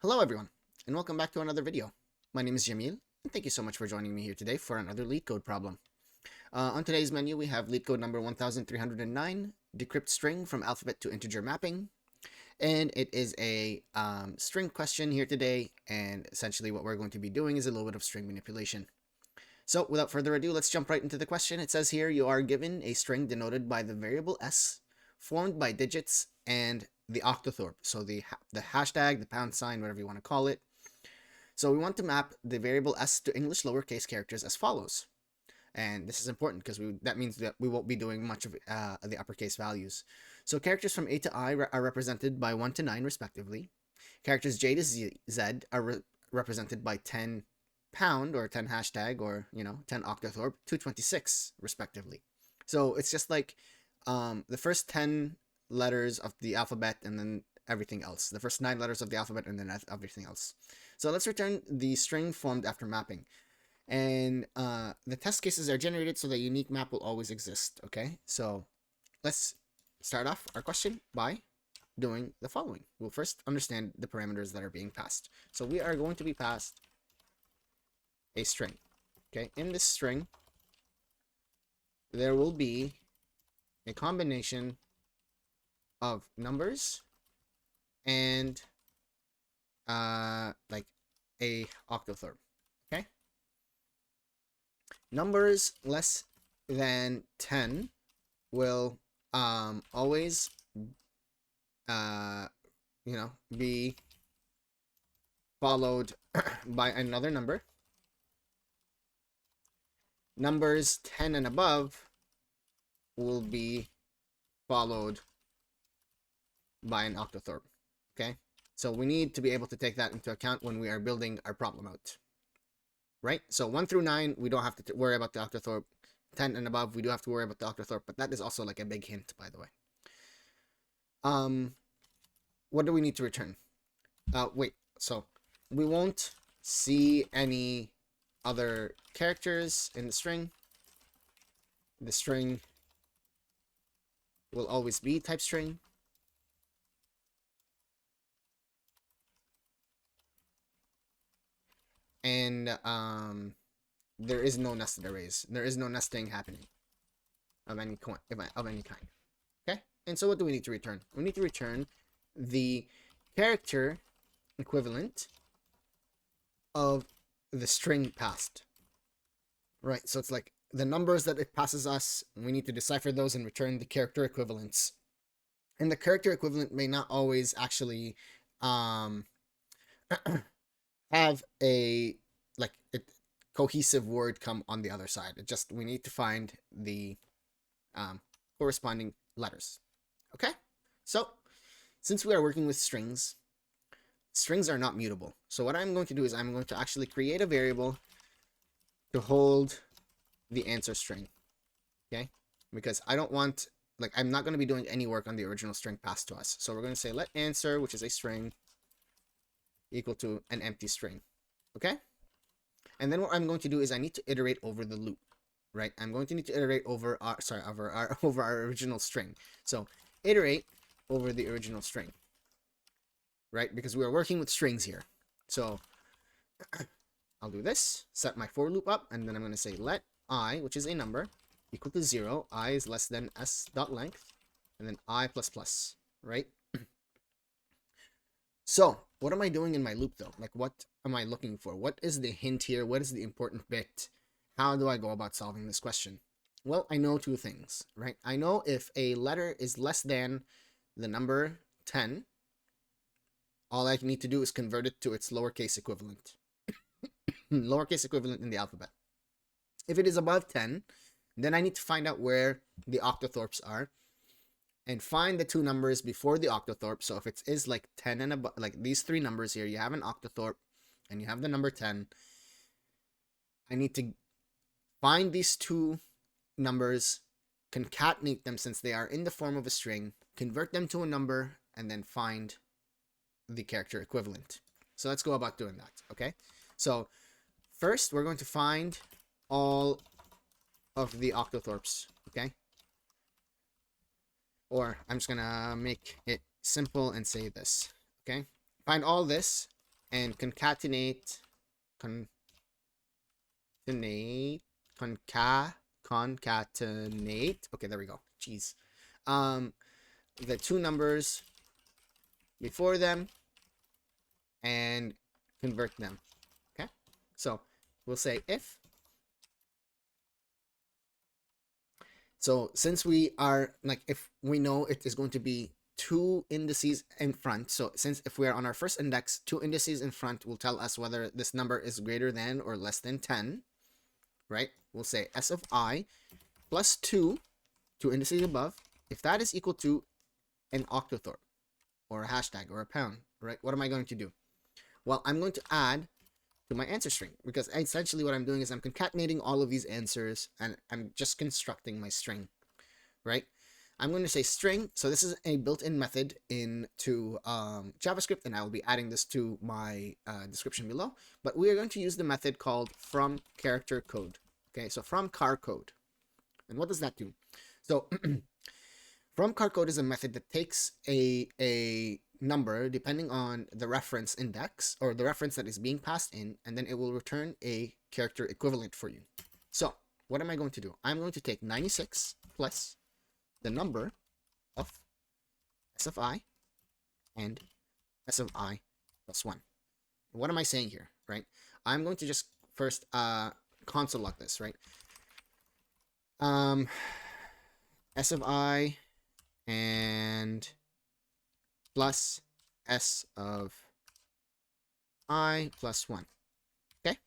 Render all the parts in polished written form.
Hello everyone, and welcome back to another video. My name is Jamil, and thank you so much for joining me here today for another leet code problem. On today's menu, we have leet code number 1309, decrypt string from alphabet to integer mapping. And it is a string question here today, and essentially what we're going to be doing is a little bit of string manipulation. So without further ado, let's jump right into the question. It says here, you are given a string denoted by the variable s, formed by digits and the octothorpe. So the hashtag, the pound sign, whatever you want to call it. So we want to map the variable s to English lowercase characters as follows. And this is important because that means that we won't be doing much of the uppercase values. So characters from A to I are represented by 1 to 9 respectively. Characters J to Z are represented by 10 pound or 10 hashtag or 10 octothorpe, 226 respectively. So it's just like the first 10 letters of the alphabet and then everything else. The first 9 letters of the alphabet and then everything else. So let's return the string formed after mapping. And the test cases are generated so the unique map will always exist. Okay, so let's start off our question by doing the following. We'll first understand the parameters that are being passed. So we are going to be passed a string. Okay, in this string, there will be a combination of numbers and like a octothorpe. Okay, numbers less than 10 will always be followed by another number. Numbers 10 and above will be followed by an octothorpe. Okay, so we need to be able to take that into account when we are building our problem out, right? So 1 through 9 we don't have to worry about the octothorpe. 10 and above we do have to worry about the octothorpe, but that is also like a big hint, by the way. What do we need to return? Wait, so we won't see any other characters in the string. The string will always be type string. And there is no nested arrays. There is no nesting happening of any kind. Okay, and so what do we need to return? We need to return the character equivalent of the string passed. Right, so it's like the numbers that it passes us, we need to decipher those and return the character equivalents. And the character equivalent may not always actually have a cohesive word come on the other side. We need to find the corresponding letters. Okay, so since we are working with strings are not mutable. So what I'm going to do is I'm going to actually create a variable to hold the answer string. Okay, because I don't want, I'm not going to be doing any work on the original string passed to us. So we're going to say let answer, which is a string, equal to an empty string. Okay, and then what I'm going to do is I need to iterate over the loop, right? I'm going to need to iterate over our original string. So iterate over the original string, right? Because we are working with strings here. So I'll do this, set my for loop up, and then I'm going to say let I, which is a number, equal to 0. I is less than s dot length, and then I plus plus, right? So what am I doing in my loop though? Like, what am I looking for? What is the hint here? What is the important bit? How do I go about solving this question? Well, I know two things, right? I know if a letter is less than the number 10, all I need to do is convert it to its lowercase equivalent. Lowercase equivalent in the alphabet. If it is above 10, then I need to find out where the octothorpes are and find the two numbers before the octothorpe. So if it is like 10 and above, like these three numbers here, you have an octothorpe and you have the number 10. I need to find these two numbers, concatenate them since they are in the form of a string, convert them to a number, and then find the character equivalent. So let's go about doing that. Okay, so first we're going to find all of the octothorpes. Okay, or I'm just gonna make it simple and say this. Okay, find all this and concatenate, concatenate, okay, there we go, jeez, the two numbers before them and convert them. Okay, so we'll say if, so since we are like, if we know it is going to be two indices in front, so since if we are on our first index, two indices in front will tell us whether this number is greater than or less than 10, right? We'll say s of I plus 2, two indices above, if that is equal to an octothorpe or a hashtag or a pound, right? What am I going to do? Well, I'm going to add to my answer string, because essentially what I'm doing is I'm concatenating all of these answers and I'm just constructing my string, right? I'm going to say string. So this is a built-in method into JavaScript, and I will be adding this to my description below. But we are going to use the method called from character code. Okay, so from char code. And what does that do? So from char code is a method that takes a number depending on the reference index or the reference that is being passed in, and then it will return a character equivalent for you. So what am I going to do? I'm going to take 96 plus the number of s of I and s of I plus 1. What am I saying here, right? I'm going to just first console log this, right? S of I and plus s of I plus 1. Okay?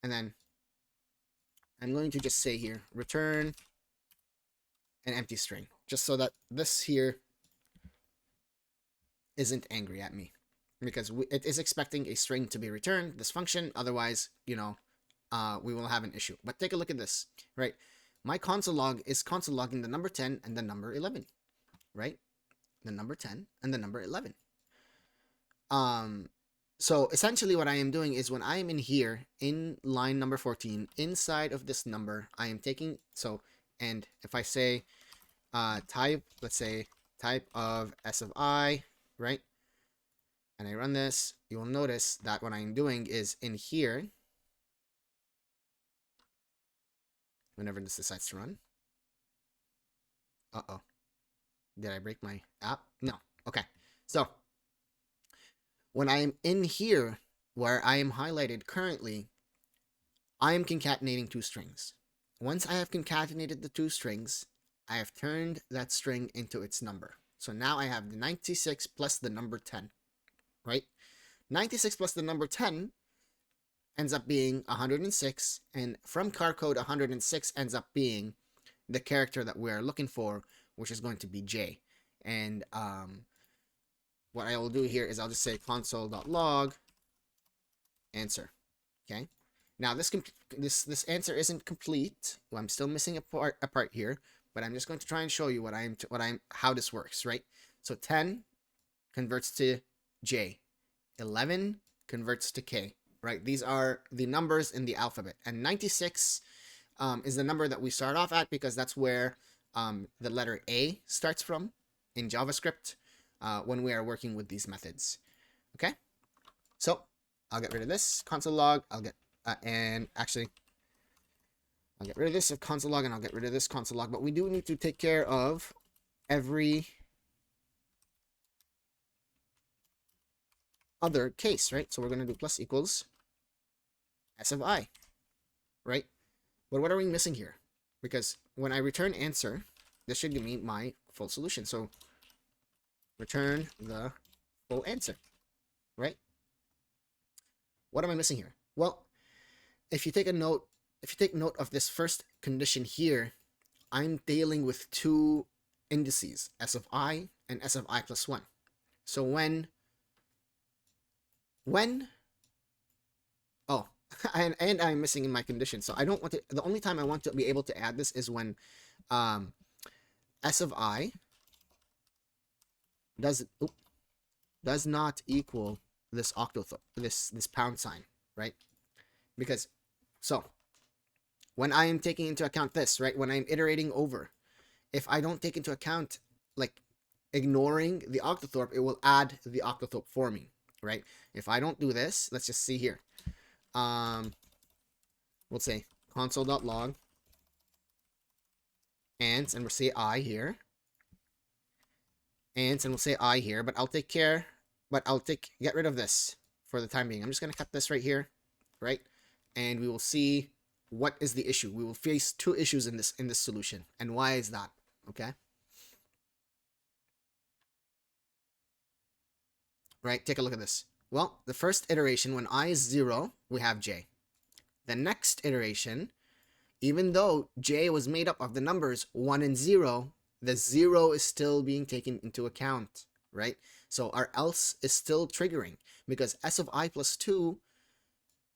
And then I'm going to just say here, return an empty string, just so that this here isn't angry at me, because it is expecting a string to be returned, this function, otherwise, you know, we will have an issue. But take a look at this, right? My console log is console logging the number 10 and the number 11, right? The number 10 and the number 11. So essentially what I am doing is when I am in here, in line number 14, inside of this number, I am taking, so, and if I say type, let's say type of s of I, right? And I run this, you will notice that what I'm doing is in here, whenever this decides to run. Uh-oh. Did I break my app? No. Okay. So when I am in here, where I am highlighted currently, I am concatenating two strings. Once I have concatenated the two strings, I have turned that string into its number. So now I have the 96 plus the number 10, right? 96 plus the number 10 ends up being 106, and from char code 106 ends up being the character that we're looking for, which is going to be J. And what I will do here is I'll just say console.log answer. Okay. Now this answer isn't complete. Well, I'm still missing a part here, but I'm just going to try and show you how this works, right? So 10 converts to J, 11 converts to K, right? These are the numbers in the alphabet, and 96 is the number that we start off at, because that's where the letter A starts from in JavaScript when we are working with these methods. Okay, so I'll get rid of this console log. I'll get and actually I'll get rid of this console log, and I'll get rid of this console log. But we do need to take care of every other case, right? So we're going to do plus equals s of I, right? But what are we missing here? Because when I return answer, this should give me my full solution. So return the full answer, right? What am I missing here? Well, if you take note of this first condition here, I'm dealing with two indices, s of I and s of I plus 1. So when oh, and I'm missing in my condition. So I don't want to, the only time I want to be able to add this is when s of I does not equal this octothorpe, this pound sign, right? Because, so when I am taking into account this, right, when I'm iterating over, if I don't take into account, like, ignoring the octothorpe, it will add the octothorpe for me. right? If I don't do this, let's just see here. We'll say console.log ants, and we'll say I here. Ants, and we'll say I here, but get rid of this for the time being. I'm just going to cut this right here, right? And we will see what is the issue. We will face two issues in this solution. And why is that? Okay? Right? Take a look at this. Well, the first iteration, when I is 0, we have j. The next iteration, even though j was made up of the numbers 1 and 0, the 0 is still being taken into account, right? So our else is still triggering, because s of I plus 2,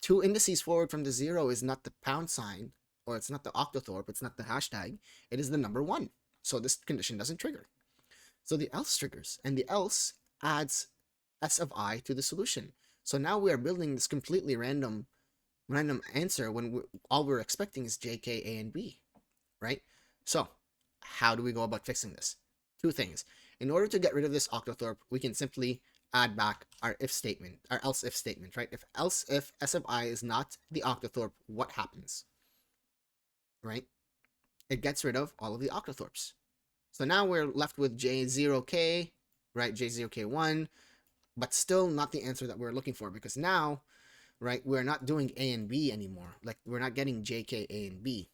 2 indices forward from the 0 is not the pound sign, or it's not the octothorpe, it's not the hashtag, it is the number 1. So this condition doesn't trigger. So the else triggers, and the else adds s of I to the solution. So now we are building this completely random answer when all we're expecting is j, k, a, and b, right? So how do we go about fixing this? Two things. In order to get rid of this octothorpe, we can simply add back our if statement, our else if statement, right? If s of I is not the octothorpe, what happens? Right? It gets rid of all of the octothorpes. So now we're left with j0k, right? j0k1, but still not the answer that we're looking for, because now, right, we're not doing a and b anymore. Like, we're not getting j, k, a, and b.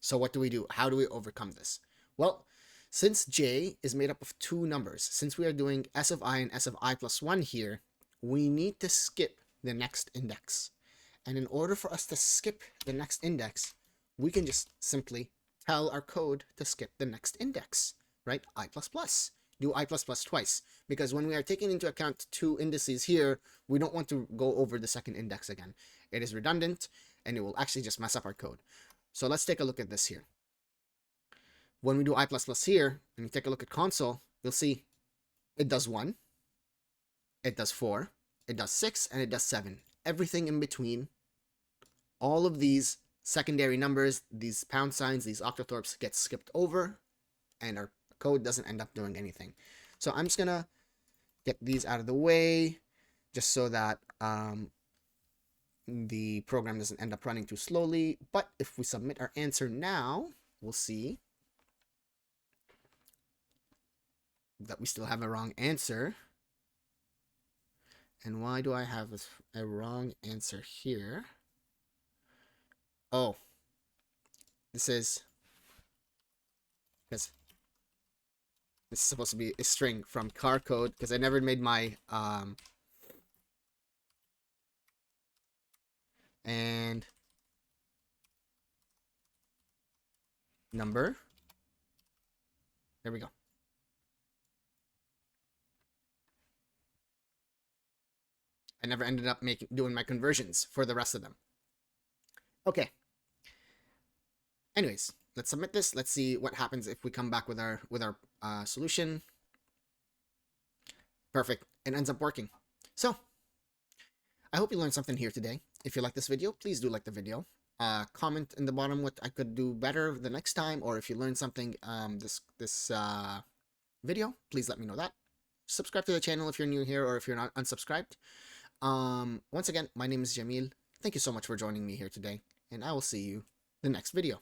So what do we do? How do we overcome this? Well, since j is made up of two numbers, since we are doing s of I and s of I plus 1 here, we need to skip the next index. And in order for us to skip the next index, we can just simply tell our code to skip the next index, right? I++. Do I++ twice, because when we are taking into account two indices here, we don't want to go over the second index again. It is redundant, and it will actually just mess up our code. So let's take a look at this here. When we do I++ here, and you take a look at console, you'll see it does 1, it does 4, it does 6, and it does 7. Everything in between, all of these secondary numbers, these pound signs, these octothorpes get skipped over, and our code doesn't end up doing anything. So I'm just going to get these out of the way, just so that the program doesn't end up running too slowly. But if we submit our answer now, we'll see that we still have a wrong answer. And why do I have a wrong answer here? Oh, this is because this is supposed to be a string from car code, because I never made my and number. There we go. I never ended up doing my conversions for the rest of them. Okay. Anyways, let's submit this. Let's see what happens if we come back with our solution. Perfect. It ends up working. So I hope you learned something here today. If you like this video, please do like the video. Comment in the bottom what I could do better the next time, or if you learned something this video, please let me know that. Subscribe to the channel if you're new here, or if you're not unsubscribed. Once again, my name is Jamil. Thank you so much for joining me here today, and I will see you in the next video.